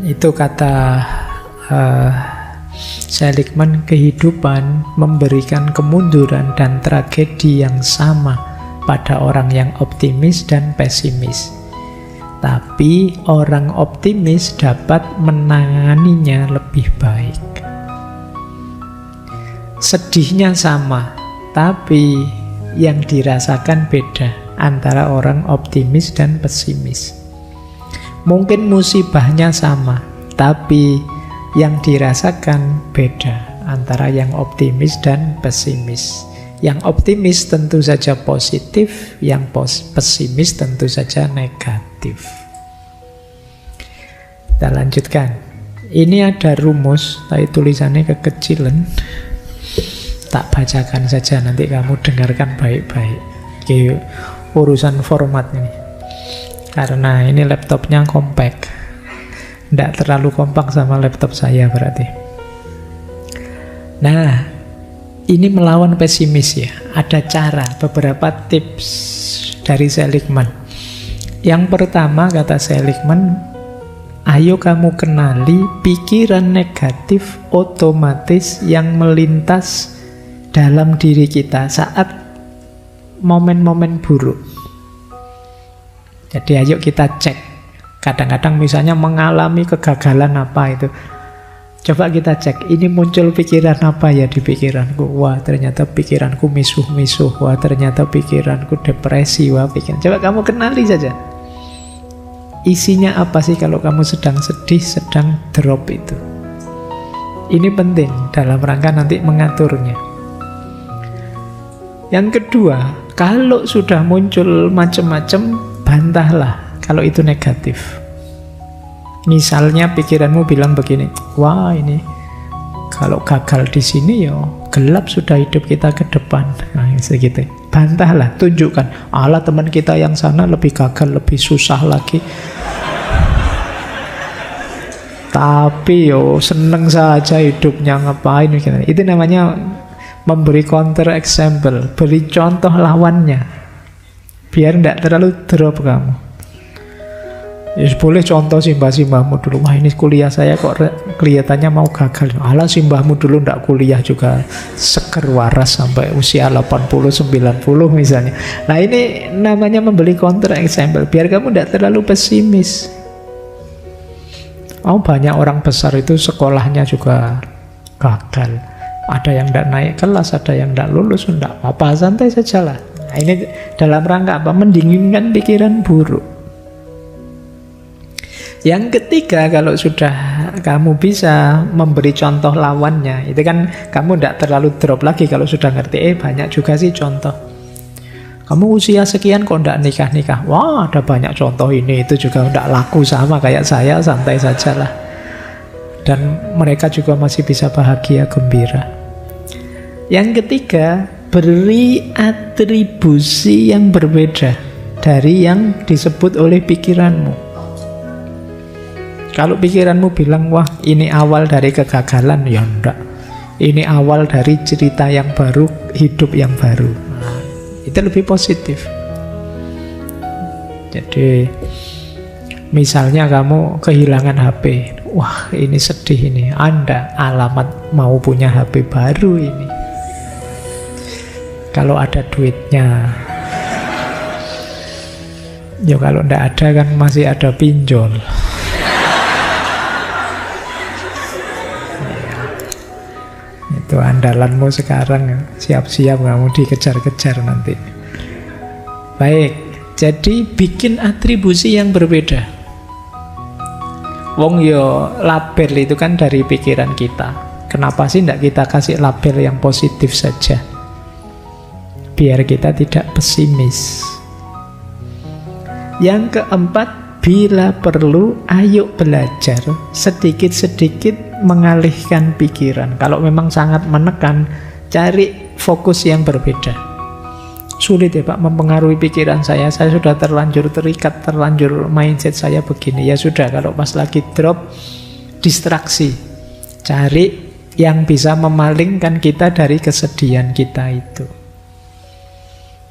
[SPEAKER 1] itu kata Seligman, kehidupan memberikan kemunduran dan tragedi yang sama pada orang yang optimis dan pesimis. Tapi orang optimis dapat menanganinya lebih baik. Sedihnya sama, tapi yang dirasakan beda antara orang optimis dan pesimis. Mungkin musibahnya sama, tapi yang dirasakan beda antara yang optimis dan pesimis. Yang optimis tentu saja positif, yang pesimis tentu saja negatif. Kita lanjutkan. Ini ada rumus, tapi tulisannya kekecilan. Tak bacakan saja, nanti kamu dengarkan baik-baik. Oke, urusan format ini. Karena ini laptopnya compact. Tidak terlalu kompak sama laptop saya berarti. Nah, ini melawan pesimis ya. Ada cara, beberapa tips dari Seligman. Yang pertama kata Seligman, ayo kamu kenali pikiran negatif otomatis yang melintas dalam diri kita saat momen-momen buruk. Jadi ayo kita cek. Kadang-kadang misalnya mengalami kegagalan apa itu, coba kita cek, ini muncul pikiran apa ya di pikiranku. Wah, ternyata pikiranku misuh-misuh. Wah, ternyata pikiranku depresi. Wah, coba kamu kenali saja. Isinya apa sih kalau kamu sedang sedih, sedang drop itu. Ini penting dalam rangka nanti mengaturnya. Yang kedua, kalau sudah muncul macam-macam, bantahlah kalau itu negatif. Misalnya pikiranmu bilang begini, wah ini kalau gagal di sini ya gelap sudah hidup kita ke depan. Nah, segitu. Bantahlah, tunjukkan, Allah teman kita yang sana lebih gagal, lebih susah lagi. Tapi yo seneng saja hidupnya, ngapain gitu. Itu namanya memberi counter example, beri contoh lawannya. Biar tidak terlalu drop kamu. Ya boleh contoh simbah-simbahmu dulu. Wah, ini kuliah saya kok kelihatannya mau gagal. Alah, simbahmu dulu tidak kuliah juga seger waras sampai usia 80-90 misalnya. Nah, ini namanya membeli counter example. Biar kamu tidak terlalu pesimis. Oh, banyak orang besar itu sekolahnya juga gagal. Ada yang tidak naik kelas, ada yang tidak lulus. Tidak apa-apa, santai sajalah. Nah, ini dalam rangka apa? Mendinginkan pikiran buruk. Yang ketiga, kalau sudah kamu bisa memberi contoh lawannya, itu kan kamu tidak terlalu drop lagi kalau sudah ngerti. Banyak juga sih contoh. Kamu usia sekian kok tidak nikah-nikah. Wah, ada banyak contoh ini, itu juga tidak laku sama kayak saya, santai sajalah. Dan mereka juga masih bisa bahagia, gembira. Yang ketiga, beri atribusi yang berbeda dari yang disebut oleh pikiranmu. Kalau pikiranmu bilang, wah ini awal dari kegagalan, ya enggak. Ini awal dari cerita yang baru, hidup yang baru. Nah, itu lebih positif. Jadi, misalnya kamu kehilangan HP. Wah, ini sedih ini. Anda alamat mau punya HP baru ini. Kalau ada duitnya. Ya kalau enggak ada kan masih ada pinjol. Itu andalanmu sekarang, siap-siap kamu dikejar-kejar nanti. Baik, jadi bikin atribusi yang berbeda. Wong yo label itu kan dari pikiran kita. Kenapa sih tidak kita kasih label yang positif saja? Biar kita tidak pesimis. Yang keempat, bila perlu ayo belajar sedikit-sedikit mengalihkan pikiran. Kalau memang sangat menekan, cari fokus yang berbeda. Sulit ya Pak mempengaruhi pikiran saya sudah terlanjur terikat, terlanjur mindset saya begini. Ya sudah, kalau pas lagi drop, distraksi. Cari yang bisa memalingkan kita dari kesedihan kita itu.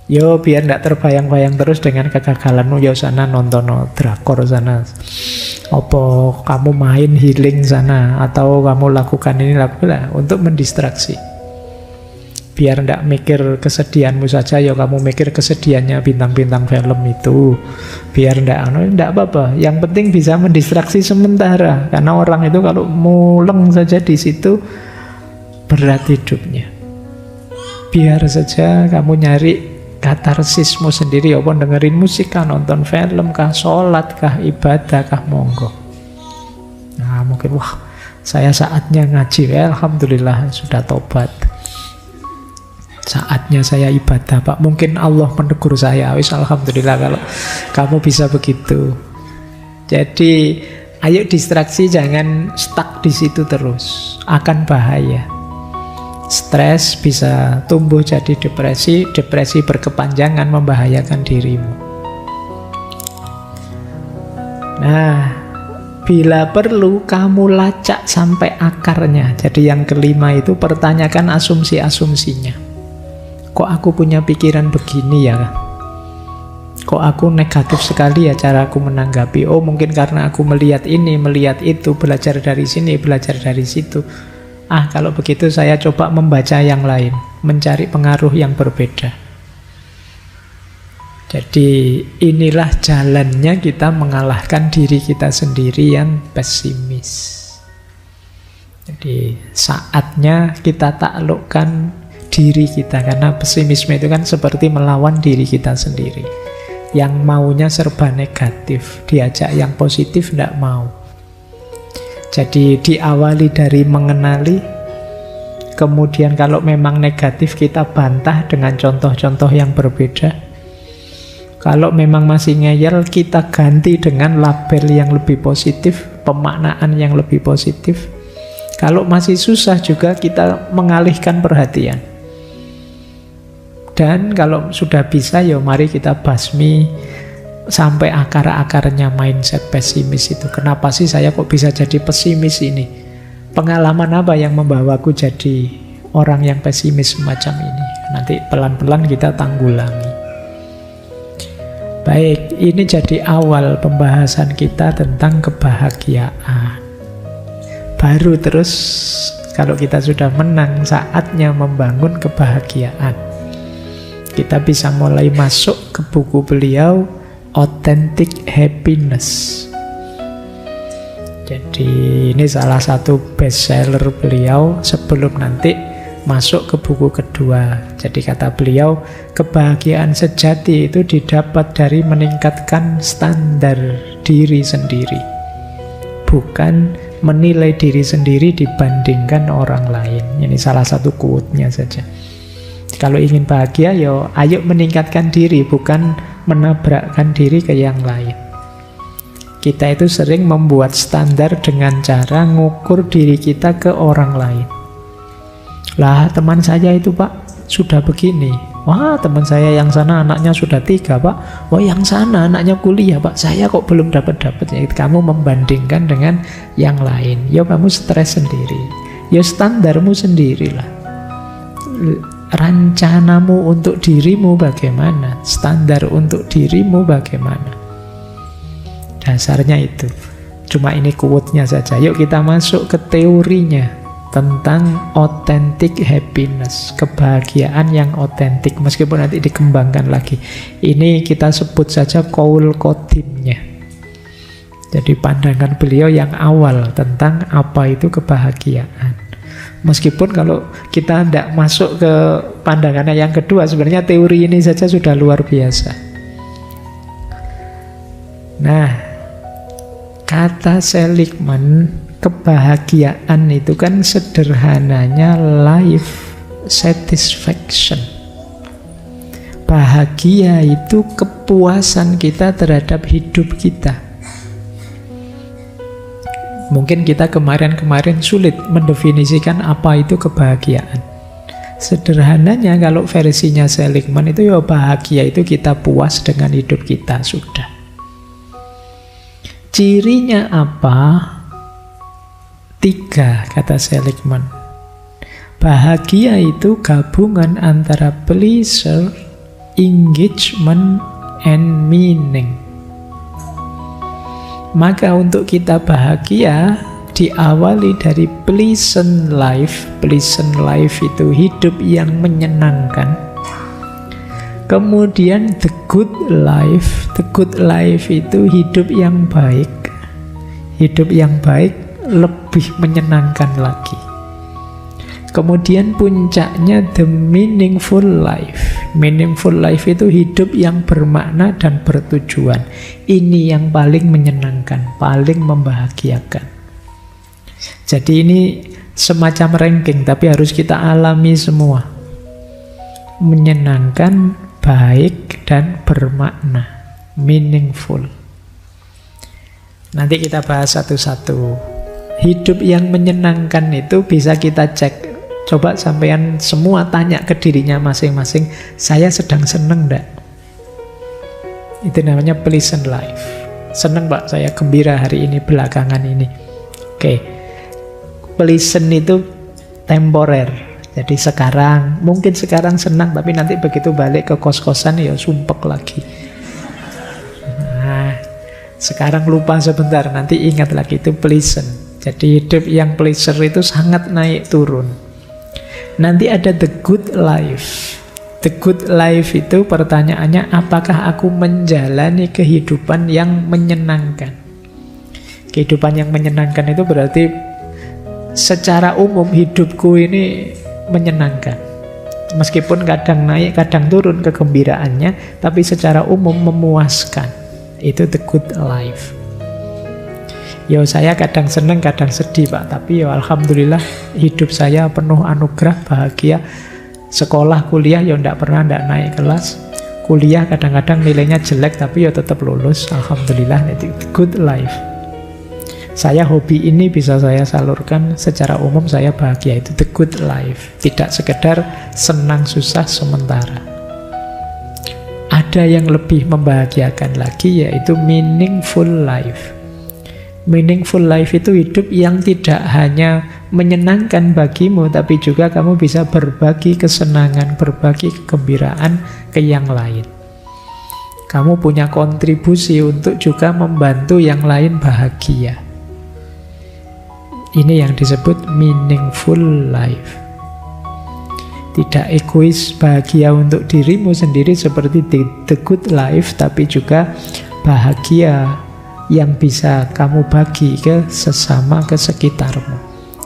[SPEAKER 1] Yo, biar tidak terbayang-bayang terus dengan kegagalanmu. Yo, sana nonton drakor sana. Apa kamu main healing sana, atau kamu lakukan ini, lakukan untuk mendistraksi. Biar tidak mikir kesedihanmu saja, ya kamu mikir kesedihannya bintang-bintang film itu. Biar tidak apa-apa. Yang penting bisa mendistraksi sementara. Karena orang itu kalau muleng saja di situ, berat hidupnya. Biar saja kamu nyari katarsismu sendiri, apa dengerin musik kah, nonton film kah, sholat kah, ibadah kah, monggo. Nah mungkin wah saya saatnya ngaji, alhamdulillah sudah tobat. Saatnya saya ibadah Pak, mungkin Allah menegur saya, wis alhamdulillah kalau kamu bisa begitu. Jadi ayo distraksi, jangan stuck di situ terus, akan bahaya. Stres bisa tumbuh jadi depresi, depresi berkepanjangan membahayakan dirimu. Nah, bila perlu kamu lacak sampai akarnya. Jadi yang kelima itu pertanyakan asumsi-asumsinya. Kok aku punya pikiran begini ya? Kok aku negatif sekali ya cara aku menanggapi? Oh mungkin karena aku melihat ini, melihat itu, belajar dari sini, belajar dari situ. Kalau begitu saya coba membaca yang lain, mencari pengaruh yang berbeda. Jadi inilah jalannya kita mengalahkan diri kita sendiri yang pesimis. Jadi saatnya kita taklukkan diri kita, karena pesimisme itu kan seperti melawan diri kita sendiri. Yang maunya serba negatif, diajak yang positif tidak mau. Jadi diawali dari mengenali, kemudian kalau memang negatif kita bantah dengan contoh-contoh yang berbeda. Kalau memang masih ngeyel, kita ganti dengan label yang lebih positif, pemaknaan yang lebih positif. Kalau masih susah juga kita mengalihkan perhatian. Dan kalau sudah bisa, ya mari kita basmi sampai akar-akarnya mindset pesimis itu. Kenapa sih saya kok bisa jadi pesimis ini? Pengalaman apa yang membawaku jadi orang yang pesimis semacam ini? Nanti pelan-pelan kita tanggulangi. Baik, ini jadi awal pembahasan kita tentang kebahagiaan. Baru terus kalau kita sudah menang, saatnya membangun kebahagiaan. Kita bisa mulai masuk ke buku beliau, Authentic Happiness. Jadi ini salah satu bestseller beliau sebelum nanti masuk ke buku kedua. Jadi kata beliau, kebahagiaan sejati itu didapat dari meningkatkan standar diri sendiri, bukan menilai diri sendiri dibandingkan orang lain. Ini salah satu quote-nya saja. Kalau ingin bahagia, yo ayo meningkatkan diri, bukan menabrakkan diri ke yang lain. Kita itu sering membuat standar dengan cara ngukur diri kita ke orang lain. Lah teman saya itu Pak sudah begini. Wah teman saya yang sana anaknya sudah 3 Pak. Wah yang sana anaknya kuliah Pak. Saya kok belum dapat-dapat. Ya, kamu membandingkan dengan yang lain. Ya kamu stres sendiri. Ya standarmu sendirilah. Rencanamu untuk dirimu bagaimana? Standar untuk dirimu bagaimana? Dasarnya itu. Cuma ini quote-nya saja. Yuk kita masuk ke teorinya tentang authentic happiness, kebahagiaan yang otentik, meskipun nanti dikembangkan lagi. Ini kita sebut saja qaul qadimnya. Jadi pandangan beliau yang awal tentang apa itu kebahagiaan. Meskipun kalau kita tidak masuk ke pandangannya yang kedua, sebenarnya teori ini saja sudah luar biasa. Nah, kata Seligman, kebahagiaan itu kan sederhananya life satisfaction. Bahagia itu kepuasan kita terhadap hidup kita. Mungkin kita kemarin-kemarin sulit mendefinisikan apa itu kebahagiaan. Sederhananya kalau versinya Seligman itu ya bahagia itu kita puas dengan hidup kita, sudah. Cirinya apa? 3 kata Seligman. Bahagia itu gabungan antara pleasure, engagement, and meaning. Maka untuk kita bahagia diawali dari pleasant life. Pleasant life itu hidup yang menyenangkan. Kemudian the good life. The good life itu hidup yang baik. Hidup yang baik lebih menyenangkan lagi. Kemudian puncaknya the meaningful life. Meaningful life itu hidup yang bermakna dan bertujuan. Ini yang paling menyenangkan, paling membahagiakan. Jadi ini semacam ranking, tapi harus kita alami semua. Menyenangkan, baik, dan bermakna. Meaningful. Nanti kita bahas satu-satu. Hidup yang menyenangkan itu bisa kita cek. Coba sampean semua tanya ke dirinya masing-masing, saya sedang seneng enggak? Itu namanya pleasant life. Seneng Pak, saya gembira hari ini, belakangan ini. Oke. Pleasant itu temporer. Jadi sekarang, mungkin sekarang senang, tapi nanti begitu balik ke kos-kosan ya sumpek lagi. Nah, sekarang lupa sebentar, nanti ingat lagi, itu pleasant. Jadi hidup yang pleasure itu sangat naik turun. Nanti ada the good life. The good life itu pertanyaannya, apakah aku menjalani kehidupan yang menyenangkan? Kehidupan yang menyenangkan itu berarti secara umum hidupku ini menyenangkan. Meskipun kadang naik, kadang turun kegembiraannya, tapi secara umum memuaskan. Itu the good life. Ya saya kadang seneng, kadang sedih Pak, tapi ya alhamdulillah hidup saya penuh anugerah, bahagia. Sekolah, kuliah ya ndak pernah ndak naik kelas. Kuliah kadang-kadang nilainya jelek, tapi ya tetap lulus. Alhamdulillah, itu good life. Saya hobi ini bisa saya salurkan, secara umum saya bahagia, itu the good life. Tidak sekedar senang susah sementara. Ada yang lebih membahagiakan lagi, yaitu meaningful life. Meaningful life itu hidup yang tidak hanya menyenangkan bagimu, tapi juga kamu bisa berbagi kesenangan, berbagi kegembiraan ke yang lain. Kamu punya kontribusi untuk juga membantu yang lain bahagia. Ini yang disebut meaningful life. Tidak egois, bahagia untuk dirimu sendiri seperti the good life, tapi juga bahagia yang bisa kamu bagi ke sesama, ke sekitarmu.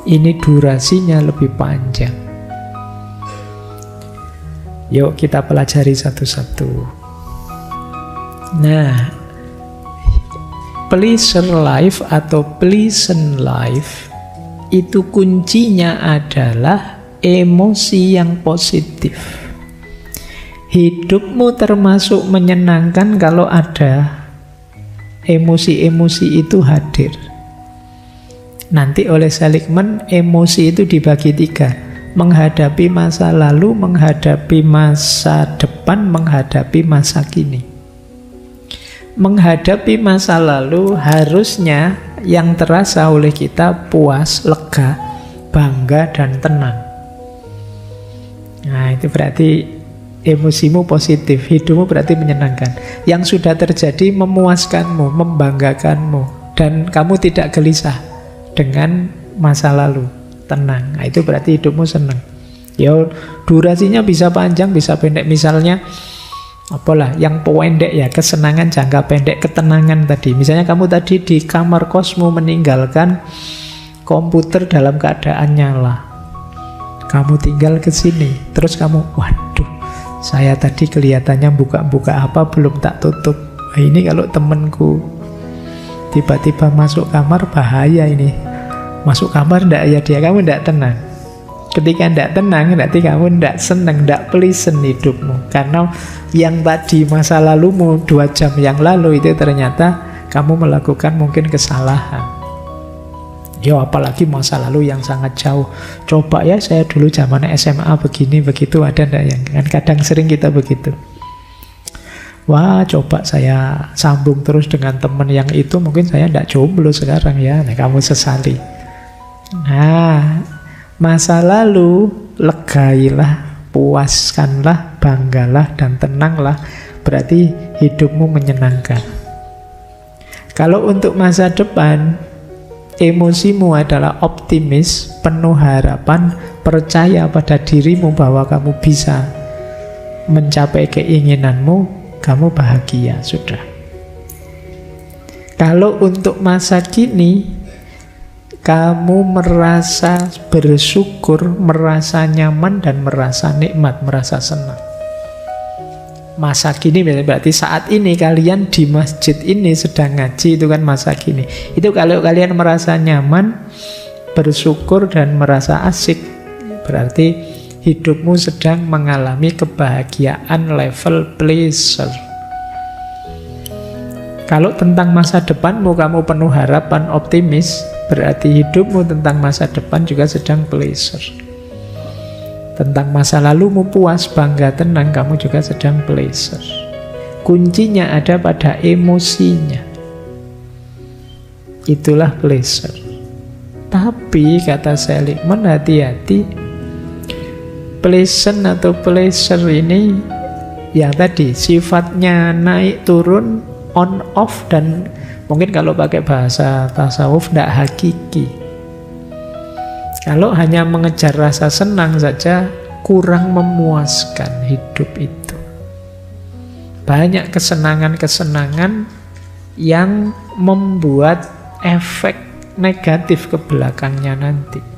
[SPEAKER 1] Ini durasinya lebih panjang. Yuk kita pelajari satu-satu. Nah, pleasure life atau pleasant life itu kuncinya adalah emosi yang positif. Hidupmu termasuk menyenangkan kalau ada emosi-emosi itu hadir. Nanti oleh Seligman, emosi itu dibagi 3. Menghadapi masa lalu, menghadapi masa depan, menghadapi masa kini. Menghadapi masa lalu harusnya yang terasa oleh kita puas, lega, bangga, dan tenang. Nah, itu berarti emosimu positif, hidupmu berarti menyenangkan. Yang sudah terjadi memuaskanmu, membanggakanmu, dan kamu tidak gelisah dengan masa lalu, tenang. Nah, itu berarti hidupmu senang. Ya, durasinya bisa panjang, bisa pendek. Misalnya, apalah yang pendek ya, kesenangan jangka pendek, ketenangan tadi. Misalnya kamu tadi di kamar kosmu meninggalkan komputer dalam keadaan nyala. Kamu tinggal ke sini, terus kamu, waduh, saya tadi kelihatannya buka-buka apa belum tak tutup. Nah, ini kalau temenku tiba-tiba masuk kamar, bahaya ini. Masuk kamar ndak ya dia, kamu ndak tenang. Ketika ndak tenang, berarti kamu ndak senang, ndak pleasant hidupmu. Karena yang tadi masa lalumu 2 jam yang lalu itu ternyata kamu melakukan mungkin kesalahan. Ya apalagi masa lalu yang sangat jauh. Coba ya saya dulu zaman SMA begini begitu, ada ndak yang kan kadang sering kita begitu. Wah coba saya sambung terus dengan teman yang itu, mungkin saya ndak jomblo sekarang ya. Nah kamu sesali. Nah masa lalu legailah, puaskanlah, banggalah dan tenanglah. Berarti hidupmu menyenangkan. Kalau untuk masa depan, emosimu adalah optimis, penuh harapan, percaya pada dirimu bahwa kamu bisa mencapai keinginanmu, kamu bahagia, sudah. Kalau untuk masa kini, kamu merasa bersyukur, merasa nyaman, dan merasa nikmat, merasa senang. Masa kini berarti saat ini kalian di masjid ini sedang ngaji, itu kan masa kini. Itu kalau kalian merasa nyaman, bersyukur dan merasa asik, berarti hidupmu sedang mengalami kebahagiaan level pleasure. Kalau tentang masa depanmu kamu penuh harapan, optimis, berarti hidupmu tentang masa depan juga sedang pleasure. Tentang masa lalumu puas, bangga, tenang, kamu juga sedang pleasure. Kuncinya ada pada emosinya. Itulah pleasure. Tapi kata Seligman, hati-hati. Pleasant atau pleasure ini yang tadi sifatnya naik turun, on off, dan mungkin kalau pakai bahasa tasawuf tidak hakiki. Kalau hanya mengejar rasa senang saja kurang memuaskan hidup itu. Banyak kesenangan-kesenangan yang membuat efek negatif ke belakangnya nanti.